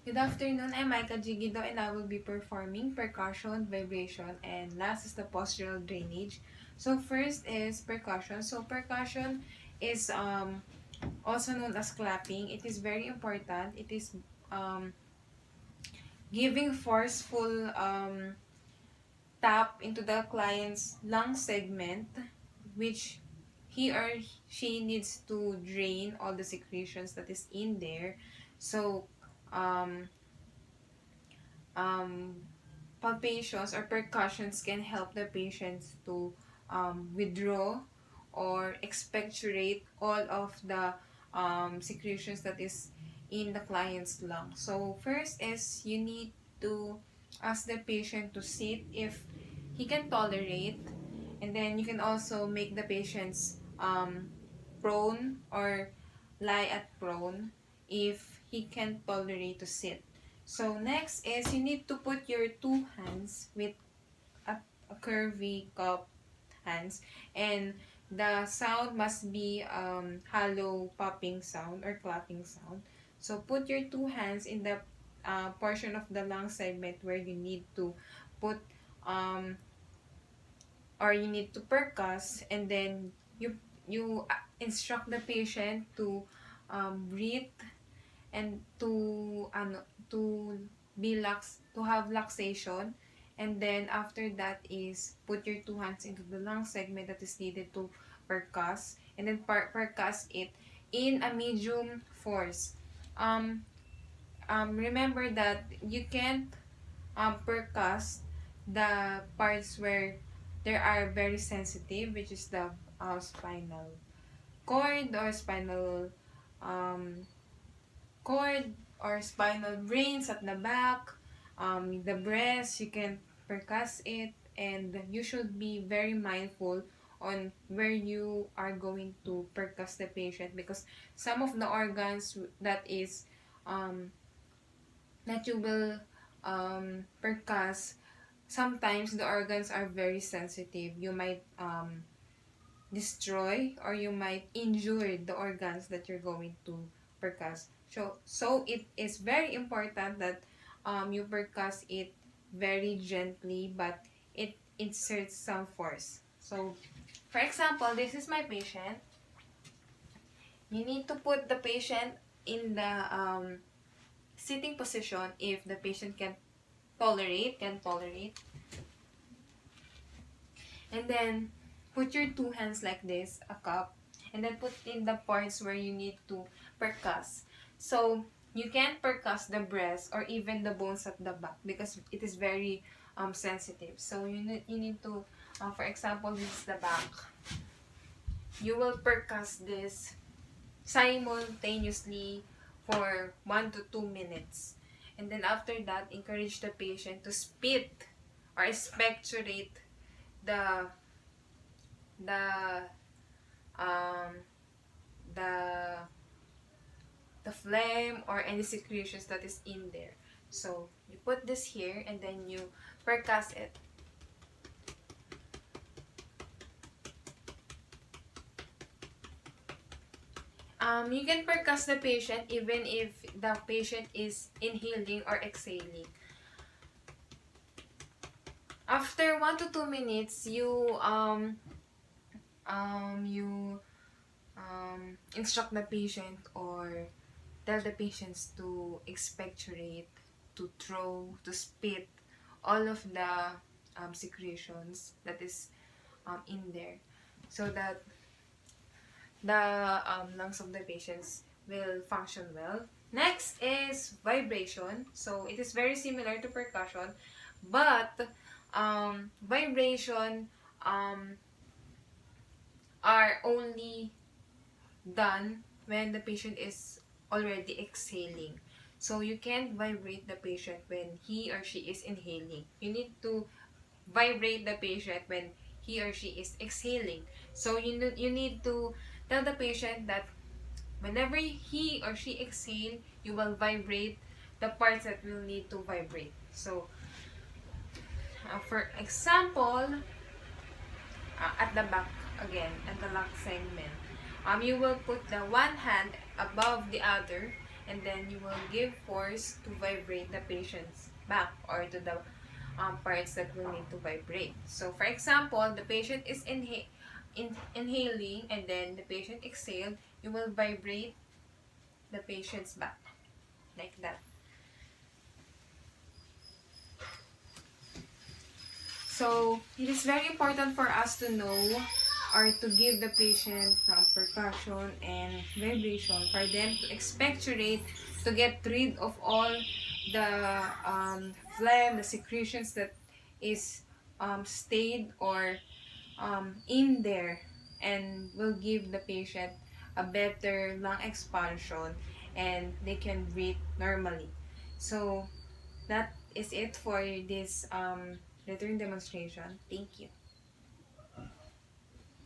Good afternoon, I'm Micah Gigido and I will be performing percussion, vibration, and last is the postural drainage. So first is percussion. So percussion is also known as clapping. It is very important. It is um, giving forceful tap into the client's lung segment, which he or she needs to drain all the secretions that is in there. So um, um, palpations or percussions can help the patients to withdraw or expectorate all of the secretions that is in the client's lung. So first is you need to ask the patient to sit if he can tolerate, and then you can also make the patients prone or lie at prone if he can tolerate to sit. So next is you need to put your two hands with a curvy cup hands, and the sound must be hollow popping sound or clapping sound. So put your two hands in the portion of the lung segment where you need to put um, or you need to percuss, and then you instruct the patient to breathe and to be to have laxation, and then after that is put your two hands into the lung segment that is needed to percuss, and then percuss it in a medium force. um Remember that you can't percuss the parts where they are very sensitive, which is the spinal cord or spinal um cord or spinal brains at the back, the breast, you can percuss it, and you should be very mindful on where you are going to percuss the patient, because some of the organs um, that you will percuss, sometimes the organs are very sensitive. You might destroy or you might injure the organs that you're going to percuss. So it is very important that you percuss it very gently, but it inserts some force. So, for example, this is my patient. You need to put the patient in the sitting position if the patient can tolerate. And then put your two hands like this, a cup, and then put in the parts where you need to percuss. So you can't percuss the breast or even the bones at the back because it is very sensitive. So you need to, for example, this is the back. You will percuss this simultaneously for 1 to 2 minutes. And then after that, encourage the patient to spit or expectorate the the um the the phlegm or any secretions that is in there. So you put this here and then you percuss it. You can percuss the patient even if the patient is inhaling or exhaling. After 1 to 2 minutes, you instruct the patient or tell the patients to expectorate, to throw, to spit all of the secretions that is in there, so that the lungs of the patients will function well. Next is vibration. So it is very similar to percussion, but vibration are only done when the patient is already exhaling. So you can't vibrate the patient when he or she is inhaling. You need to vibrate the patient when he or she is exhaling. So you need to tell the patient that whenever he or she exhale, you will vibrate the parts that will need to vibrate. So, for example, at the back again, at the lung segment, you will put the one hand above the other, and then you will give force to vibrate the patient's back or to the parts that will need to vibrate. So for example, the patient is inhaling and then the patient exhaled, you will vibrate the patient's back like that. So it is very important for us to know or to give the patient percussion and vibration for them to expectorate, to get rid of all the phlegm, the secretions that is stayed or in there, and will give the patient a better lung expansion and they can breathe normally. So that is it for this written demonstration. Thank you.